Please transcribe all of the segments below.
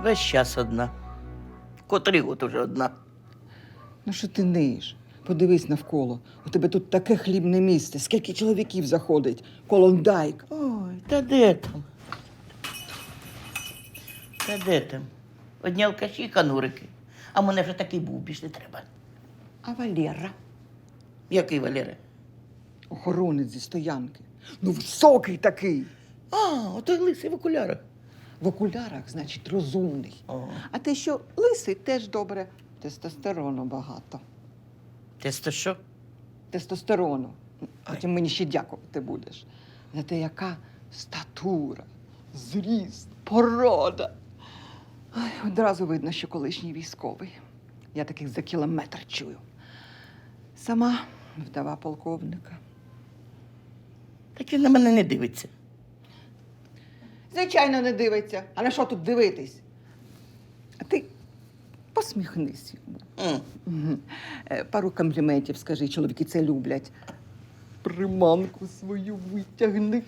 Весь час одна. Котрий год уже одна. Ну що ти ниєш? Подивись навколо. У тебе тут таке хлібне місце. Скільки чоловіків заходить? Колондайк. Ой, та де там? Та де там? Одні алкаші і канурики. А в мене вже такий був, більш не треба. А Валера? Який Валера? Охоронець зі стоянки. Ну, високий такий. А, отой лисий в окулярах. В окулярах, значить, розумний. О. А те, що лисий, теж добре. Тестостерону багато. Тесто що? Тестостерону. Потім мені ще дякувати будеш. Зате яка статура, зріст, порода. Ой, одразу видно, що колишній військовий. Я таких за кілометр чую. Сама вдова полковника. Так він на мене не дивиться. Звичайно, не дивиться. А на що тут дивитись? А ти посміхнись йому. Мгм. Пару компліментів скажи, чоловіки це люблять. Приманку свою витягни.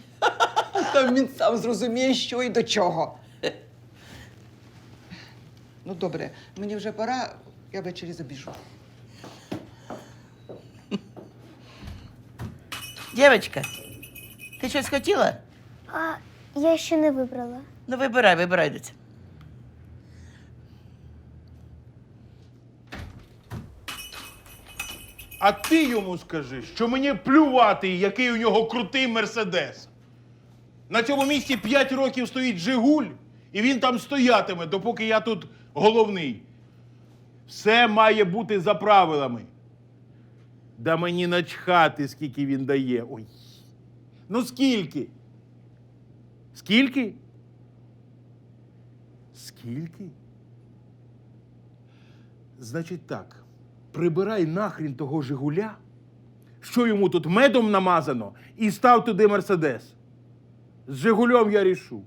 Там він сам зрозуміє, що і до чого. Ну, добре, мені вже пора, я ввечері забіжу. Дівчинка, ти щось хотіла? А я ще не вибрала. Ну, вибирай, дитя. А ти йому скажи, що мені плювати, який у нього крутий мерседес. На цьому місці 5 років стоїть Жигуль, і він там стоятиме, допоки я тут головний. Все має бути за правилами. Да мені начхати, скільки він дає. Ой. Ну скільки? Скільки? Скільки? Значить так. Прибирай нахрін того Жигуля, що йому тут медом намазано, і став туди Мерседес. З Жигулем я рішу.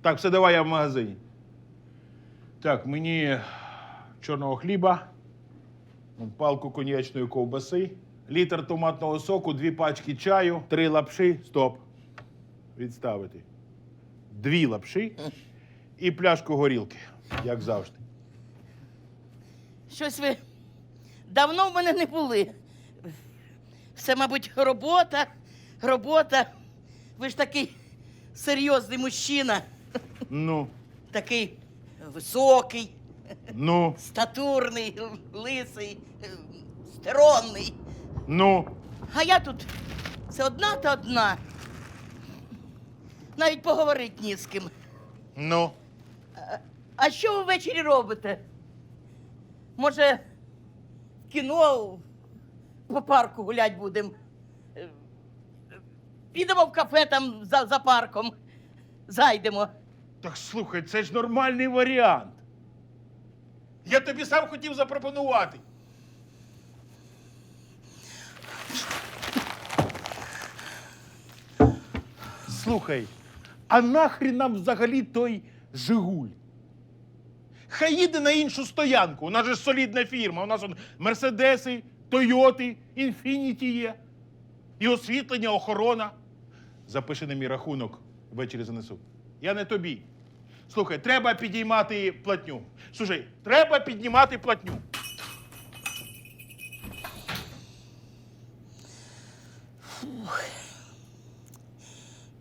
Так, все, давай я в магазині. Так, мені чорного хліба, палку коньячної ковбаси, літр томатного соку, 2 пачки чаю, 3 лапши. Стоп. Відставити. 2 лапши і пляшку горілки, як завжди. Щось ви давно в мене не були. Все, мабуть, робота. Ви ж такий серйозний мужчина. Ну, Такий високий, ну, статурний, лисий, стеронний. ну. А я тут все одна та одна. Навіть поговорити ні з ким. Ну. А що ви ввечері робите? Може, в кіно по парку гулять будемо? Підемо в кафе там за парком. Зайдемо. Так слухай, це ж нормальний варіант. Я тобі сам хотів запропонувати. Слухай, а нахрін нам взагалі той Жигуль? Хай їде на іншу стоянку. У нас же ж солідна фірма. У нас он Мерседеси, Тойоти, Інфініті є. І освітлення, охорона. Запиши на мій рахунок, ввечері занесу. Я не тобі. Слухай, треба підіймати платню. Слухай, треба піднімати платню.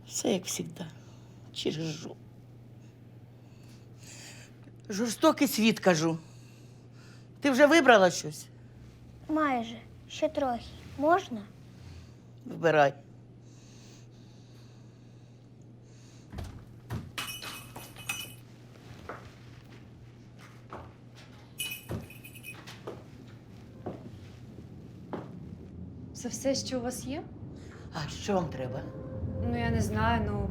Все як завжди. Через жопу. Жорстокий світ, кажу. Ти вже вибрала щось? Майже. Ще трохи. Можна? Вибирай. Це все, що у вас є? А що вам треба? Ну, я не знаю,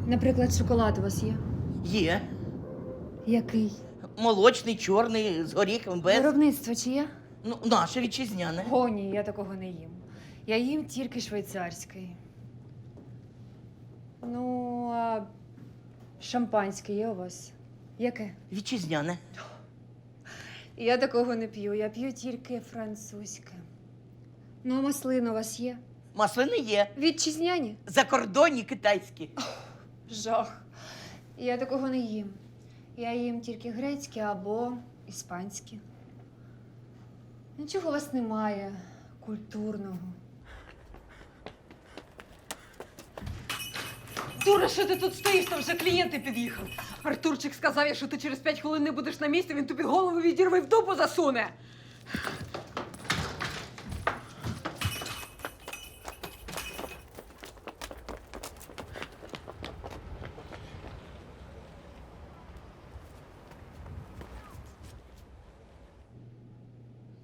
наприклад, шоколад у вас є? Є. Який? Молочний, чорний, з горіхом, без. Виробництво чи є? Ну, наше вітчизняне. О, ні, я такого не їм. Я їм тільки швейцарський. Ну, а шампанське є у вас? Яке? Вітчизняне. Я такого не п'ю, я п'ю тільки французьке. Ну, а маслин у вас є? Маслини є. Вітчизняні? Закордонні китайські. Жах. Я такого не їм. Я їм тільки грецьке або іспанське. Нічого у вас немає культурного. Дура, що ти тут стоїш? Там вже клієнти під'їхав. Артурчик сказав, якщо ти через 5 хвилин не будеш на місці, він тобі голову відірве і в дупу засуне.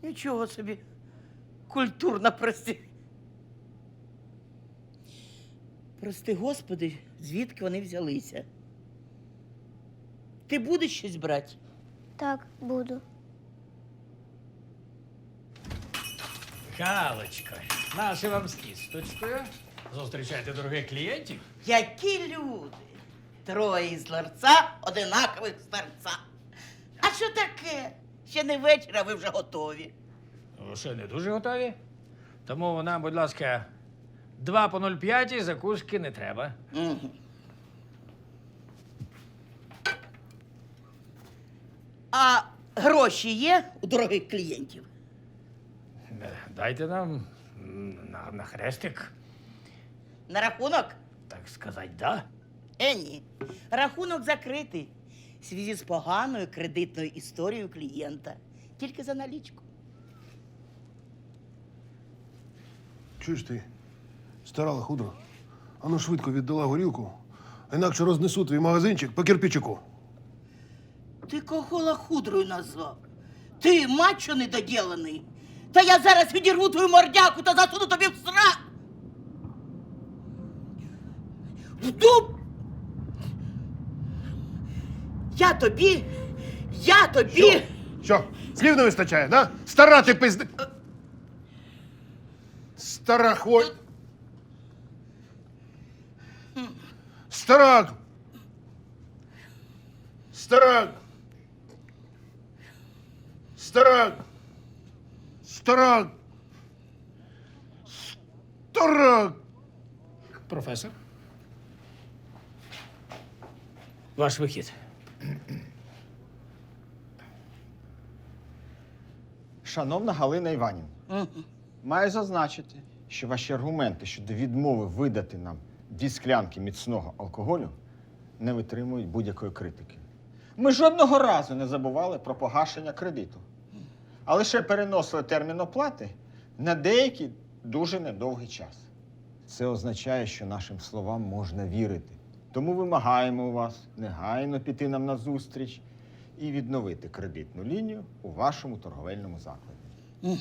Нічого собі. Культурна, прости. Прости, Господи, звідки вони взялися? Ти будеш щось брати? Так, буду. Галочко, наше вам з кісточкою. Зустрічайте дорогих клієнтів. Які люди? Троє із ларца, одинакових старця. А що таке? Ще не вечір, а ви вже готові. Ну, ще не дуже готові. Тому нам, будь ласка, 2 по 0,5, закуски не треба. Мгм. А гроші є у дорогих клієнтів? Дайте нам на хрестик, На рахунок? так сказати, да? Ні. Рахунок закритий. В зв'язку з поганою кредитною історією клієнта. Тільки за налічку. Чуєш ти, стара лахудра? Ану швидко віддала горілку, а інакше рознесу твій магазинчик по кирпичику. Ти кого лахудрою назвав? Ти мачо недоділений. Та я зараз відірву твою мордяку та засуну тобі в сра... В дуб! Я тобі... Що, слів не вистачає, да? Стара ти пизди... Стара хвой... Стара... Стара... Стара... Стара... Стара... Професор. Ваш вихід. Шановна Галина Іванівна, Мгм. маю зазначити, що ваші аргументи щодо відмови видати нам 2 склянки міцного алкоголю не витримують будь-якої критики. Ми жодного разу не забували про погашення кредиту, а лише переносили термін оплати на деякий дуже недовгий час. Це означає, що нашим словам можна вірити. Тому вимагаємо у вас негайно піти нам на зустріч і відновити кредитну лінію у вашому торговельному закладі.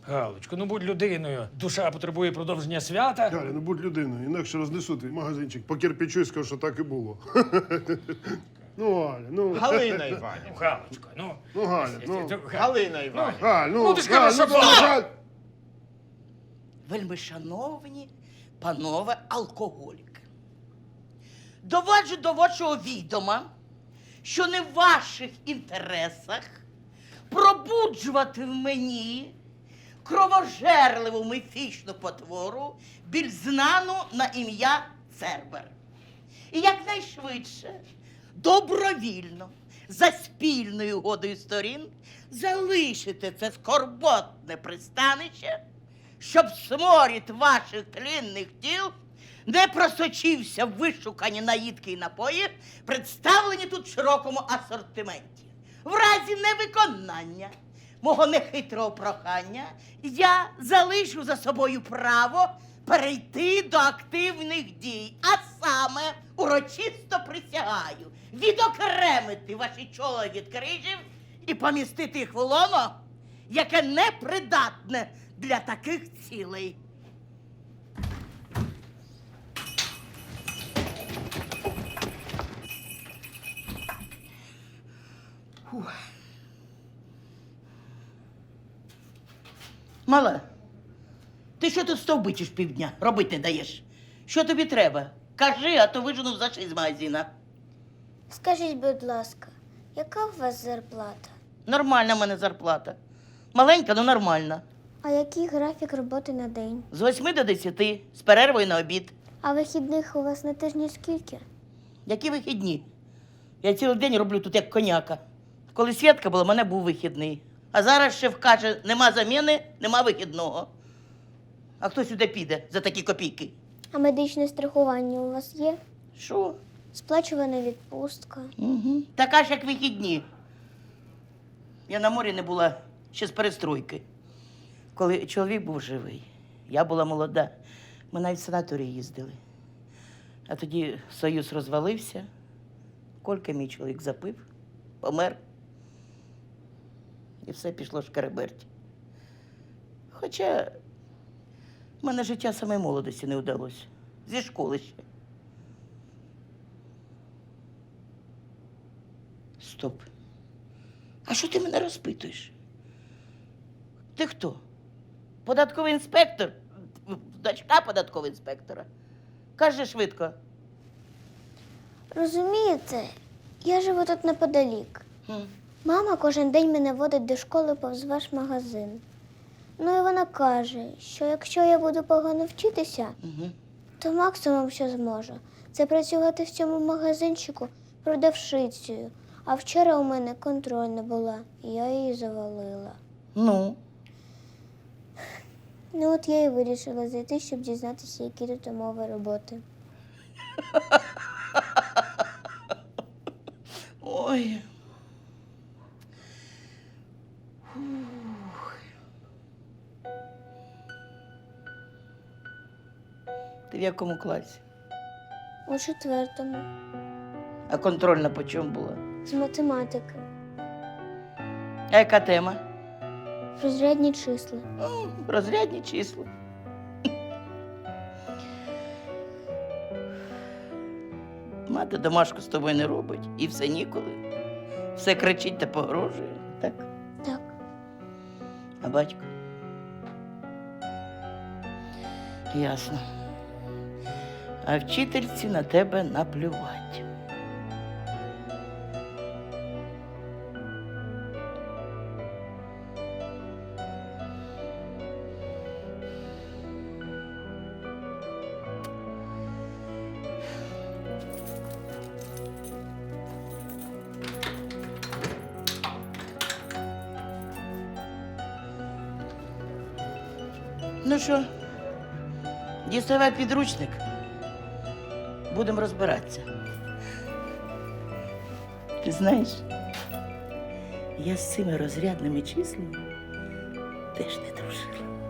Галочко, ну будь людиною. Душа потребує продовження свята. Галя, ну будь людиною, інакше рознесу твій магазинчик по кирпичу і скажу, що так і було. Ну, Галя, ну... Галина Ну, Іванівна. Галочко, ну. Ну, Галя, ну... Галина Іванівна. Галь, ну... Ну, ти ж кажеш, Галь, що ну, було. Галь! Вельми шановні панове алкоголіки. Доводжу до вашого відома, що не в ваших інтересах пробуджувати в мені кровожерливу міфічну потвору, більш знану на ім'я Цербер. І якнайшвидше, добровільно, за спільною угодою сторін, залишити це скорботне пристанище, щоб сморід ваших тлінних тіл не просочився в вишукані наїдки і напої, представлені тут в широкому асортименті. В разі невиконання мого нехитрого прохання я залишу за собою право перейти до активних дій, а саме урочисто присягаю відокремити ваші чола від крижів і помістити їх в лоно, яке непридатне для таких цілей. Мала, ти що тут стовбичиш півдня? Робити не даєш. Що тобі треба? Кажи, а то вижену за з магазина. Скажіть, будь ласка, яка у вас зарплата? Нормальна в мене зарплата. Маленька, але нормальна. А який графік роботи на день? З 8 до 10, з перервою на обід. А вихідних у вас на тижні скільки? Які вихідні? Я цілий день роблю тут як коняка. Коли Свідка була, в мене був вихідний. А зараз шеф каже, нема заміни, нема вихідного. А хто сюди піде за такі копійки? А медичне страхування у вас є? Що? Сплачувана відпустка. Угу. Така ж, як вихідні. Я на морі не була ще з перестройки. Коли чоловік був живий, я була молода. Ми навіть в санаторій їздили. А тоді Союз розвалився. Колька мій чоловік запив, помер. І все пішло шкереберть. Хоча в мене життя самої молодості не вдалося. Зі школи ще. Стоп. А що ти мене розпитуєш? Ти хто? Податковий інспектор? Дочка податкового інспектора? Кажи швидко. Розумієте, я живу тут неподалік. Мама кожен день мене водить до школи повз ваш магазин. Ну і вона каже, що якщо я буду погано вчитися, Угу. то максимум, що зможу, це працювати в цьому магазинчику продавщицею. А вчора у мене контрольна була, і я її завалила. Ну, Ну от я і вирішила зайти, щоб дізнатися, які тут умови роботи. ой. Фух. Ти в якому класі? У 4-му. А контрольна по чому була? З математики. А яка тема? Розрядні числа. Розрядні числа. Мати домашку з тобою не робить. І все ніколи. Все кричить та погрожує. Так? Так. А батько? Ясно. А вчительці на тебе наплювати. Ну що, діставай підручник. Будемо розбиратися. Ти знаєш, я з цими розрядними числами теж не дружила.